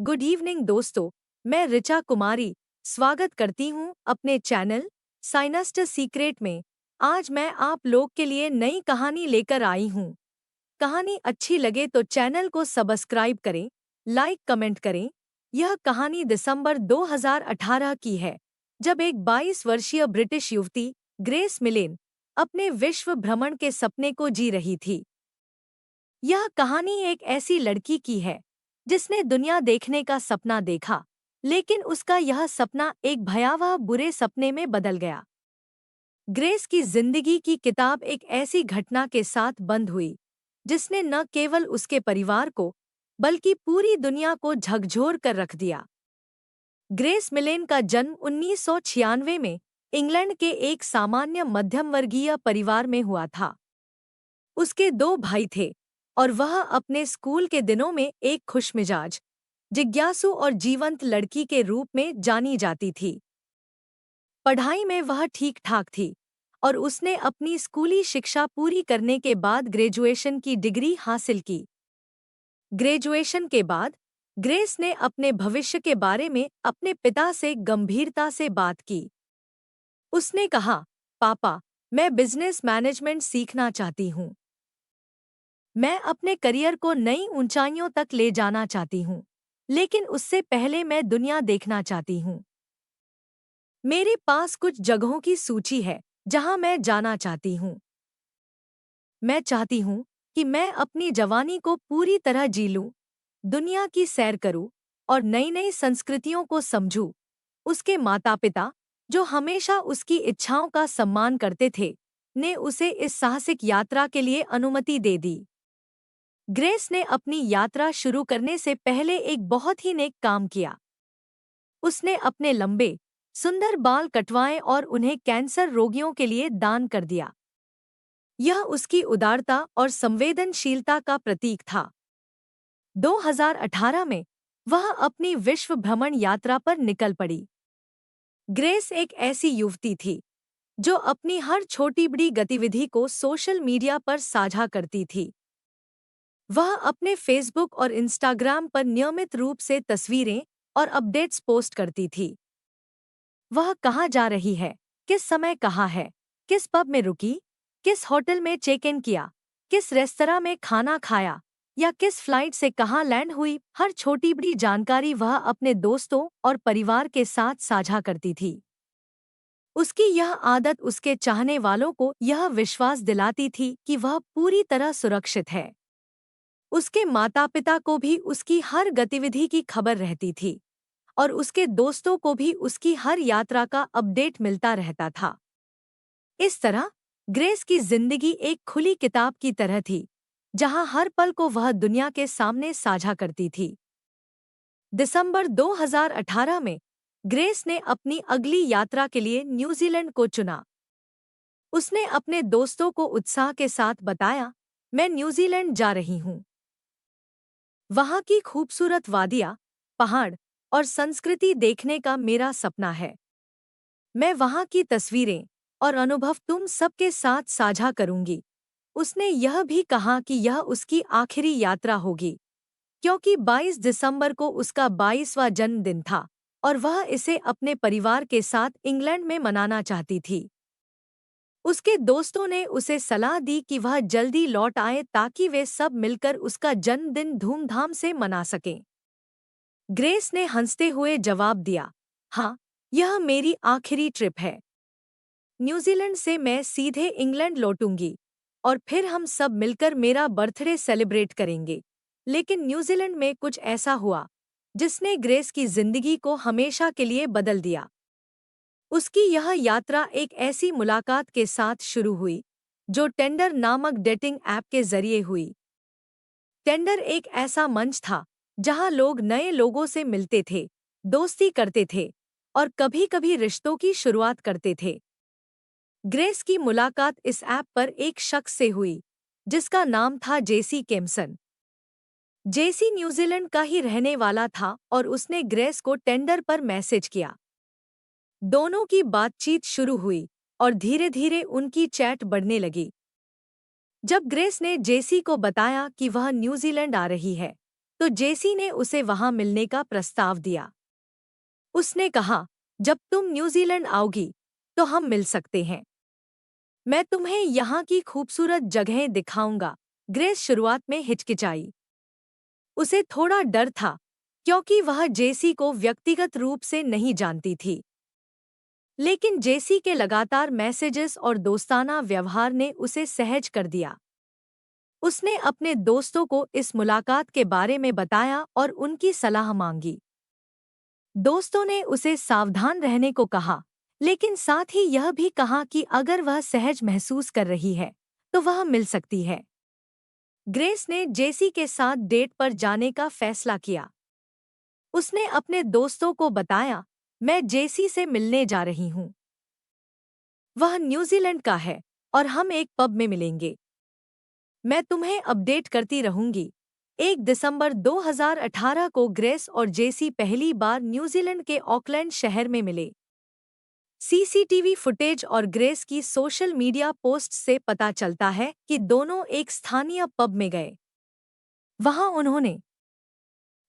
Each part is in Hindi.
गुड इवनिंग दोस्तों, मैं ऋचा कुमारी स्वागत करती हूँ अपने चैनल साइनस्ट सीक्रेट में। आज मैं आप लोग के लिए नई कहानी लेकर आई हूँ। कहानी अच्छी लगे तो चैनल को सब्सक्राइब करें, लाइक कमेंट करें। यह कहानी दिसंबर 2018 की है, जब एक 22 वर्षीय ब्रिटिश युवती ग्रेस मिलेन अपने विश्व भ्रमण के सपने को जी रही थी। यह कहानी एक ऐसी लड़की की है जिसने दुनिया देखने का सपना देखा, लेकिन उसका यह सपना एक भयावह बुरे सपने में बदल गया। ग्रेस की जिंदगी की किताब एक ऐसी घटना के साथ बंद हुई जिसने न केवल उसके परिवार को बल्कि पूरी दुनिया को झकझोर कर रख दिया। ग्रेस मिलेन का जन्म 1996 में इंग्लैंड के एक सामान्य मध्यम वर्गीय परिवार में हुआ था। उसके दो भाई थे और वह अपने स्कूल के दिनों में एक खुशमिजाज, जिज्ञासु और जीवंत लड़की के रूप में जानी जाती थी। पढ़ाई में वह ठीक ठाक थी और उसने अपनी स्कूली शिक्षा पूरी करने के बाद ग्रेजुएशन की डिग्री हासिल की। ग्रेजुएशन के बाद ग्रेस ने अपने भविष्य के बारे में अपने पिता से गंभीरता से बात की। उसने कहा, पापा, मैं बिजनेस मैनेजमेंट सीखना चाहती हूँ। मैं अपने करियर को नई ऊंचाइयों तक ले जाना चाहती हूँ, लेकिन उससे पहले मैं दुनिया देखना चाहती हूँ। मेरे पास कुछ जगहों की सूची है जहां मैं जाना चाहती हूँ। मैं चाहती हूँ कि मैं अपनी जवानी को पूरी तरह जी लूं, दुनिया की सैर करूं और नई नई संस्कृतियों को समझूं। उसके माता-पिता, जो हमेशा उसकी इच्छाओं का सम्मान करते थे, ने उसे इस साहसिक यात्रा के लिए अनुमति दे दी। ग्रेस ने अपनी यात्रा शुरू करने से पहले एक बहुत ही नेक काम किया। उसने अपने लंबे, सुंदर बाल कटवाए और उन्हें कैंसर रोगियों के लिए दान कर दिया। यह उसकी उदारता और संवेदनशीलता का प्रतीक था। 2018 में वह अपनी विश्व भ्रमण यात्रा पर निकल पड़ी। ग्रेस एक ऐसी युवती थी जो अपनी हर छोटी बड़ी गतिविधि को सोशल मीडिया पर साझा करती थी। वह अपने फेसबुक और इंस्टाग्राम पर नियमित रूप से तस्वीरें और अपडेट्स पोस्ट करती थी। वह कहाँ जा रही है, किस समय कहाँ है, किस पब में रुकी, किस होटल में चेक इन किया, किस रेस्तरां में खाना खाया या किस फ्लाइट से कहाँ लैंड हुई, हर छोटी बड़ी जानकारी वह अपने दोस्तों और परिवार के साथ साझा करती थी। उसकी यह आदत उसके चाहने वालों को यह विश्वास दिलाती थी कि वह पूरी तरह सुरक्षित है। उसके माता-पिता को भी उसकी हर गतिविधि की खबर रहती थी और उसके दोस्तों को भी उसकी हर यात्रा का अपडेट मिलता रहता था। इस तरह ग्रेस की जिंदगी एक खुली किताब की तरह थी, जहां हर पल को वह दुनिया के सामने साझा करती थी। दिसंबर 2018 में ग्रेस ने अपनी अगली यात्रा के लिए न्यूजीलैंड को चुना। उसने अपने दोस्तों को उत्साह के साथ बताया, मैं न्यूजीलैंड जा रही हूँ। वहाँ की खूबसूरत वादियाँ, पहाड़ और संस्कृति देखने का मेरा सपना है। मैं वहाँ की तस्वीरें और अनुभव तुम सबके साथ साझा करूंगी। उसने यह भी कहा कि यह उसकी आखिरी यात्रा होगी, क्योंकि 22 दिसंबर को उसका 22वां जन्मदिन था और वह इसे अपने परिवार के साथ इंग्लैंड में मनाना चाहती थी। उसके दोस्तों ने उसे सलाह दी कि वह जल्दी लौट आए ताकि वे सब मिलकर उसका जन्मदिन धूमधाम से मना सकें। ग्रेस ने हंसते हुए जवाब दिया, हाँ, यह मेरी आखिरी ट्रिप है। न्यूजीलैंड से मैं सीधे इंग्लैंड लौटूंगी और फिर हम सब मिलकर मेरा बर्थडे सेलिब्रेट करेंगे। लेकिन न्यूजीलैंड में कुछ ऐसा हुआ जिसने ग्रेस की जिंदगी को हमेशा के लिए बदल दिया। उसकी यह यात्रा एक ऐसी मुलाकात के साथ शुरू हुई जो टेंडर नामक डेटिंग ऐप के जरिए हुई। टेंडर एक ऐसा मंच था जहां लोग नए लोगों से मिलते थे, दोस्ती करते थे और कभी-कभी रिश्तों की शुरुआत करते थे। ग्रेस की मुलाकात इस ऐप पर एक शख्स से हुई जिसका नाम था जेसी केम्सन। जेसी न्यूजीलैंड का ही रहने वाला था और उसने ग्रेस को टेंडर पर मैसेज किया। दोनों की बातचीत शुरू हुई और धीरे-धीरे उनकी चैट बढ़ने लगी। जब ग्रेस ने जेसी को बताया कि वह न्यूजीलैंड आ रही है, तो जेसी ने उसे वहां मिलने का प्रस्ताव दिया। उसने कहा, जब तुम न्यूजीलैंड आओगी तो हम मिल सकते हैं। मैं तुम्हें यहाँ की खूबसूरत जगहें दिखाऊंगा। ग्रेस शुरुआत में हिचकिचाई। उसे थोड़ा डर था क्योंकि वह जेसी को व्यक्तिगत रूप से नहीं जानती थी। लेकिन जेसी के लगातार मैसेजेस और दोस्ताना व्यवहार ने उसे सहज कर दिया। उसने अपने दोस्तों को इस मुलाकात के बारे में बताया और उनकी सलाह मांगी। दोस्तों ने उसे सावधान रहने को कहा, लेकिन साथ ही यह भी कहा कि अगर वह सहज महसूस कर रही है तो वह मिल सकती है। ग्रेस ने जेसी के साथ डेट पर जाने का फैसला किया। उसने अपने दोस्तों को बताया, मैं जेसी से मिलने जा रही हूँ। वह न्यूजीलैंड का है और हम एक पब में मिलेंगे। मैं तुम्हें अपडेट करती रहूंगी। 1 दिसंबर 2018 को ग्रेस और जेसी पहली बार न्यूजीलैंड के ऑकलैंड शहर में मिले। सीसीटीवी फुटेज और ग्रेस की सोशल मीडिया पोस्ट से पता चलता है कि दोनों एक स्थानीय पब में गए। वहां उन्होंने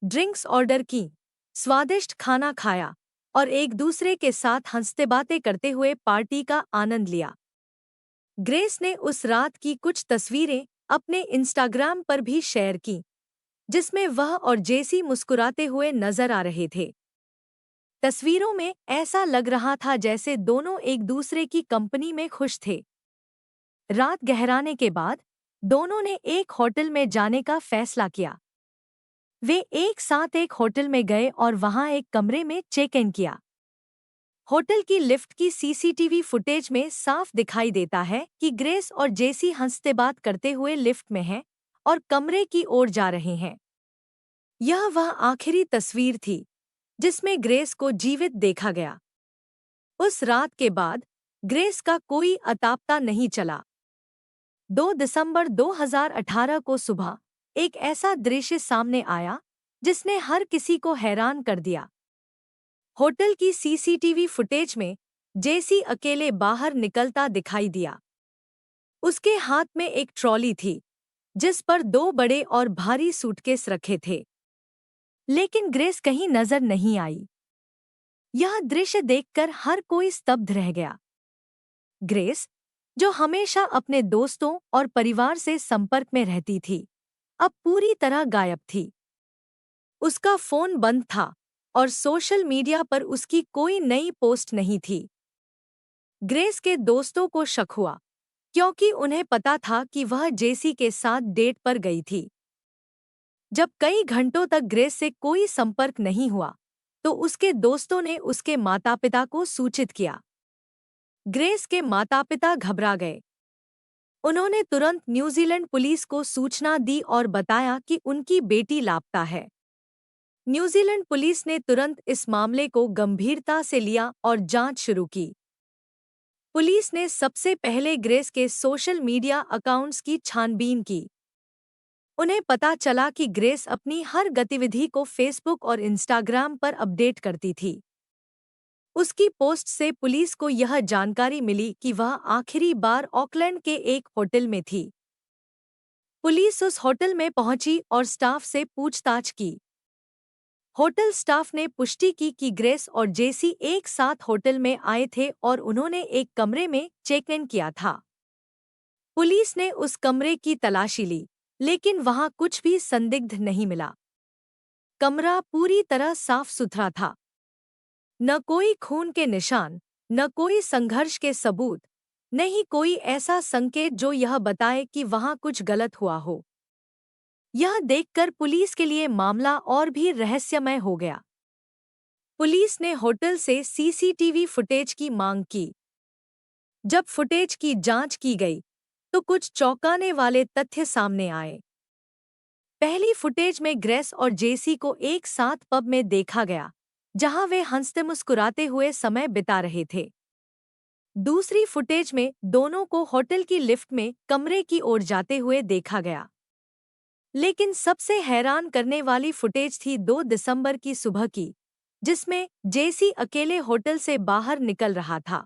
ड्रिंक्स ऑर्डर की, स्वादिष्ट खाना खाया और एक दूसरे के साथ हंसते बातें करते हुए पार्टी का आनंद लिया। ग्रेस ने उस रात की कुछ तस्वीरें अपने इंस्टाग्राम पर भी शेयर की, जिसमें वह और जेसी मुस्कुराते हुए नजर आ रहे थे। तस्वीरों में ऐसा लग रहा था जैसे दोनों एक दूसरे की कंपनी में खुश थे। रात गहराने के बाद दोनों ने एक होटल में जाने का फैसला किया। वे एक साथ एक होटल में गए और वहां एक कमरे में चेक इन किया। होटल की लिफ्ट की सीसीटीवी फुटेज में साफ दिखाई देता है कि ग्रेस और जेसी हंसते बात करते हुए लिफ्ट में हैं और कमरे की ओर जा रहे हैं। यह वह आखिरी तस्वीर थी जिसमें ग्रेस को जीवित देखा गया। उस रात के बाद ग्रेस का कोई अतापता नहीं चला। 2 दिसंबर 2018 को सुबह एक ऐसा दृश्य सामने आया जिसने हर किसी को हैरान कर दिया। होटल की सीसीटीवी फुटेज में जेसी अकेले बाहर निकलता दिखाई दिया। उसके हाथ में एक ट्रॉली थी जिस पर 2 बड़े और भारी सूटकेस रखे थे, लेकिन ग्रेस कहीं नजर नहीं आई। यह दृश्य देखकर हर कोई स्तब्ध रह गया। ग्रेस, जो हमेशा अपने दोस्तों और परिवार से संपर्क में रहती थी, अब पूरी तरह गायब थी। उसका फोन बंद था और सोशल मीडिया पर उसकी कोई नई पोस्ट नहीं थी। ग्रेस के दोस्तों को शक हुआ क्योंकि उन्हें पता था कि वह जेसी के साथ डेट पर गई थी। जब कई घंटों तक ग्रेस से कोई संपर्क नहीं हुआ, तो उसके दोस्तों ने उसके माता-पिता को सूचित किया। ग्रेस के माता-पिता घबरा गए। उन्होंने तुरंत न्यूजीलैंड पुलिस को सूचना दी और बताया कि उनकी बेटी लापता है। न्यूजीलैंड पुलिस ने तुरंत इस मामले को गंभीरता से लिया और जांच शुरू की। पुलिस ने सबसे पहले ग्रेस के सोशल मीडिया अकाउंट्स की छानबीन की। उन्हें पता चला कि ग्रेस अपनी हर गतिविधि को फेसबुक और इंस्टाग्राम पर अपडेट करती थी। उसकी पोस्ट से पुलिस को यह जानकारी मिली कि वह आखिरी बार ऑकलैंड के एक होटल में थी। पुलिस उस होटल में पहुंची और स्टाफ से पूछताछ की। होटल स्टाफ ने पुष्टि की कि ग्रेस और जेसी एक साथ होटल में आए थे और उन्होंने एक कमरे में चेक इन किया था। पुलिस ने उस कमरे की तलाशी ली, लेकिन वहां कुछ भी संदिग्ध नहीं मिला। कमरा पूरी तरह साफ सुथरा था। न कोई खून के निशान, न कोई संघर्ष के सबूत, न ही कोई ऐसा संकेत जो यह बताए कि वहां कुछ गलत हुआ हो। यह देखकर पुलिस के लिए मामला और भी रहस्यमय हो गया। पुलिस ने होटल से सीसीटीवी फुटेज की मांग की। जब फुटेज की जांच की गई, तो कुछ चौंकाने वाले तथ्य सामने आए। पहली फुटेज में ग्रेस और जेसी को एक साथ पब में देखा गया, जहां वे हंसते मुस्कुराते हुए समय बिता रहे थे। दूसरी फुटेज में दोनों को होटल की लिफ्ट में कमरे की ओर जाते हुए देखा गया। लेकिन सबसे हैरान करने वाली फुटेज थी 2 दिसंबर की सुबह की, जिसमें जेसी अकेले होटल से बाहर निकल रहा था।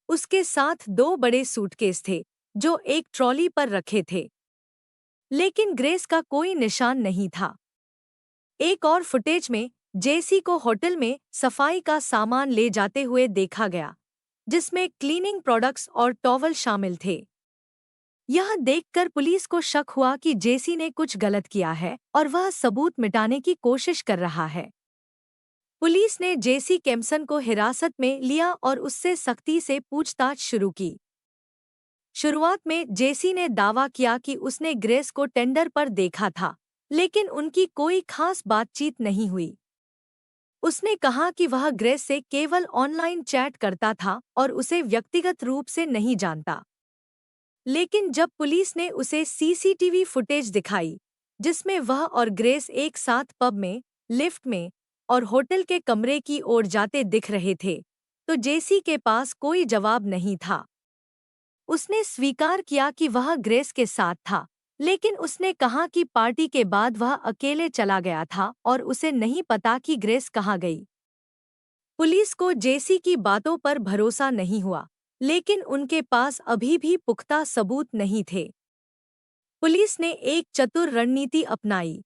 उसके साथ 2 बड़े सूटकेस थे, जो एक ट्रॉली पर रखे थे। लेकिन ग्रेस का कोई निशान नहीं था। एक और फुटेज में जेसी को होटल में सफाई का सामान ले जाते हुए देखा गया, जिसमें क्लीनिंग प्रोडक्ट्स और टॉवल शामिल थे। यह देखकर पुलिस को शक हुआ कि जेसी ने कुछ गलत किया है और वह सबूत मिटाने की कोशिश कर रहा है। पुलिस ने जेसी केम्सन को हिरासत में लिया और उससे सख्ती से पूछताछ शुरू की। शुरुआत में जेसी ने दावा किया कि उसने ग्रेस को टेंडर पर देखा था, लेकिन उनकी कोई खास बातचीत नहीं हुई। उसने कहा कि वह ग्रेस से केवल ऑनलाइन चैट करता था और उसे व्यक्तिगत रूप से नहीं जानता। लेकिन जब पुलिस ने उसे सीसीटीवी फुटेज दिखाई, जिसमें वह और ग्रेस एक साथ पब में, लिफ्ट में और होटल के कमरे की ओर जाते दिख रहे थे, तो जेसी के पास कोई जवाब नहीं था। उसने स्वीकार किया कि वह ग्रेस के साथ था, लेकिन उसने कहा कि पार्टी के बाद वह अकेले चला गया था और उसे नहीं पता कि ग्रेस कहाँ गई। पुलिस को जेसी की बातों पर भरोसा नहीं हुआ, लेकिन उनके पास अभी भी पुख्ता सबूत नहीं थे। पुलिस ने एक चतुर रणनीति अपनाई।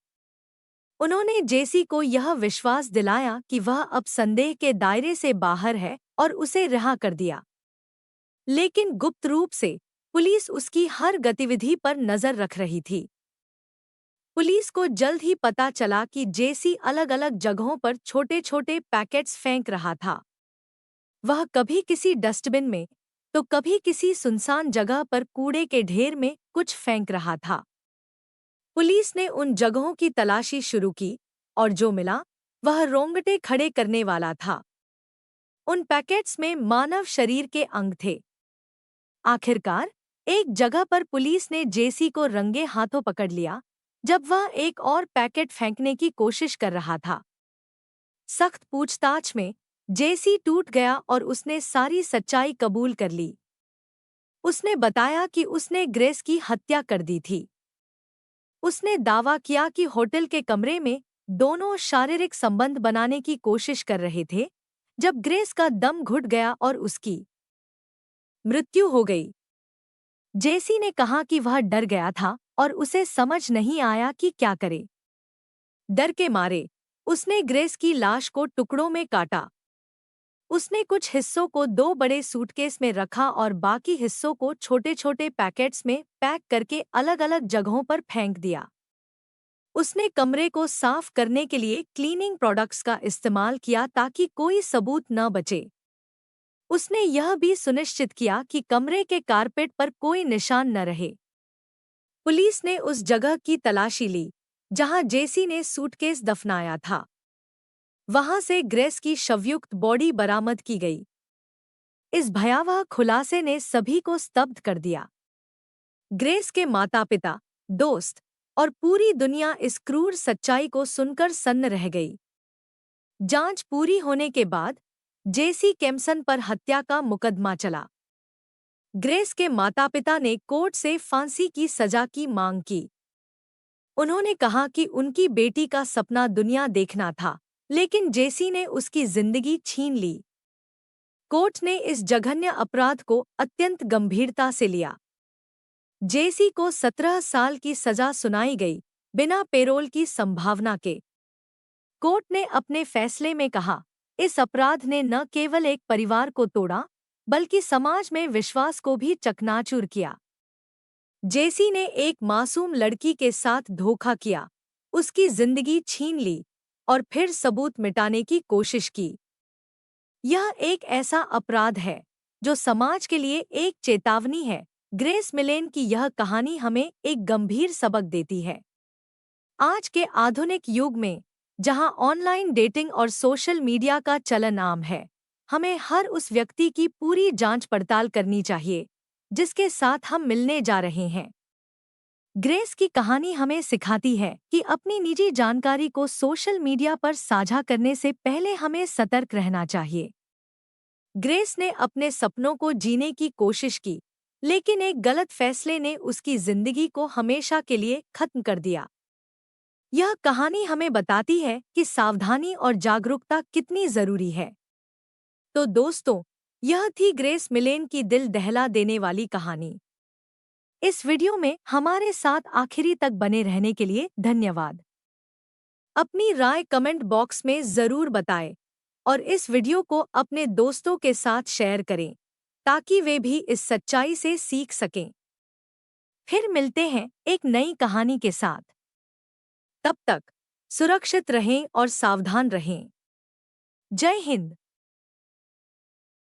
उन्होंने जेसी को यह विश्वास दिलाया कि वह अब संदेह के दायरे से बाहर है और उसे रिहा कर दिया। लेकिन गुप्त रूप से पुलिस उसकी हर गतिविधि पर नजर रख रही थी। पुलिस को जल्द ही पता चला कि जेसी अलग-अलग जगहों पर छोटे-छोटे पैकेट्स फेंक रहा था। वह कभी किसी डस्टबिन में, तो कभी किसी सुनसान जगह पर कूड़े के ढेर में कुछ फेंक रहा था। पुलिस ने उन जगहों की तलाशी शुरू की और जो मिला, वह रोंगटे खड़े करने वाला था। उन पैकेट्स में मानव शरीर के अंग थे। आखिरकार एक जगह पर पुलिस ने जेसी को रंगे हाथों पकड़ लिया, जब वह एक और पैकेट फेंकने की कोशिश कर रहा था। सख्त पूछताछ में जेसी टूट गया और उसने सारी सच्चाई कबूल कर ली। उसने बताया कि उसने ग्रेस की हत्या कर दी थी। उसने दावा किया कि होटल के कमरे में दोनों शारीरिक संबंध बनाने की कोशिश कर रहे थे, जब ग्रेस का दम घुट गया और उसकी मृत्यु हो गई। जेसी ने कहा कि वह डर गया था और उसे समझ नहीं आया कि क्या करे। डर के मारे उसने ग्रेस की लाश को टुकड़ों में काटा। उसने कुछ हिस्सों को 2 बड़े सूटकेस में रखा और बाकी हिस्सों को छोटे-छोटे पैकेट्स में पैक करके अलग-अलग जगहों पर फेंक दिया। उसने कमरे को साफ करने के लिए क्लीनिंग प्रोडक्ट्स का इस्तेमाल किया ताकि कोई सबूत न बचे। उसने यह भी सुनिश्चित किया कि कमरे के कारपेट पर कोई निशान न रहे। पुलिस ने उस जगह की तलाशी ली, जहां जेसी ने सूटकेस दफनाया था। वहां से ग्रेस की शवयुक्त बॉडी बरामद की गई। इस भयावह खुलासे ने सभी को स्तब्ध कर दिया। ग्रेस के माता-पिता, दोस्त और पूरी दुनिया इस क्रूर सच्चाई को सुनकर सन्न रह गई। जांच पूरी होने के बाद जेसी केम्सन पर हत्या का मुकदमा चला। ग्रेस के माता-पिता ने कोर्ट से फांसी की सजा की मांग की। उन्होंने कहा कि उनकी बेटी का सपना दुनिया देखना था, लेकिन जेसी ने उसकी जिंदगी छीन ली। कोर्ट ने इस जघन्य अपराध को अत्यंत गंभीरता से लिया। जेसी को 17 साल की सजा सुनाई गई, बिना पेरोल की संभावना के। कोर्ट ने अपने फैसले में कहा, इस अपराध ने न केवल एक परिवार को तोड़ा, बल्कि समाज में विश्वास को भी चकनाचूर किया। जेसी ने एक मासूम लड़की के साथ धोखा किया, उसकी जिंदगी छीन ली और फिर सबूत मिटाने की कोशिश की। यह एक ऐसा अपराध है जो समाज के लिए एक चेतावनी है। ग्रेस मिलेन की यह कहानी हमें एक गंभीर सबक देती है। आज के आधुनिक युग में, जहां ऑनलाइन डेटिंग और सोशल मीडिया का चलन आम है, हमें हर उस व्यक्ति की पूरी जांच पड़ताल करनी चाहिए जिसके साथ हम मिलने जा रहे हैं। ग्रेस की कहानी हमें सिखाती है कि अपनी निजी जानकारी को सोशल मीडिया पर साझा करने से पहले हमें सतर्क रहना चाहिए। ग्रेस ने अपने सपनों को जीने की कोशिश की, लेकिन एक गलत फैसले ने उसकी जिंदगी को हमेशा के लिए खत्म कर दिया। यह कहानी हमें बताती है कि सावधानी और जागरूकता कितनी जरूरी है। तो दोस्तों, यह थी ग्रेस मिलेन की दिल दहला देने वाली कहानी। इस वीडियो में हमारे साथ आखिरी तक बने रहने के लिए धन्यवाद। अपनी राय कमेंट बॉक्स में ज़रूर बताएं और इस वीडियो को अपने दोस्तों के साथ शेयर करें ताकि वे भी इस सच्चाई से सीख सकें। फिर मिलते हैं एक नई कहानी के साथ। तब तक सुरक्षित रहें और सावधान रहें। जय हिंद।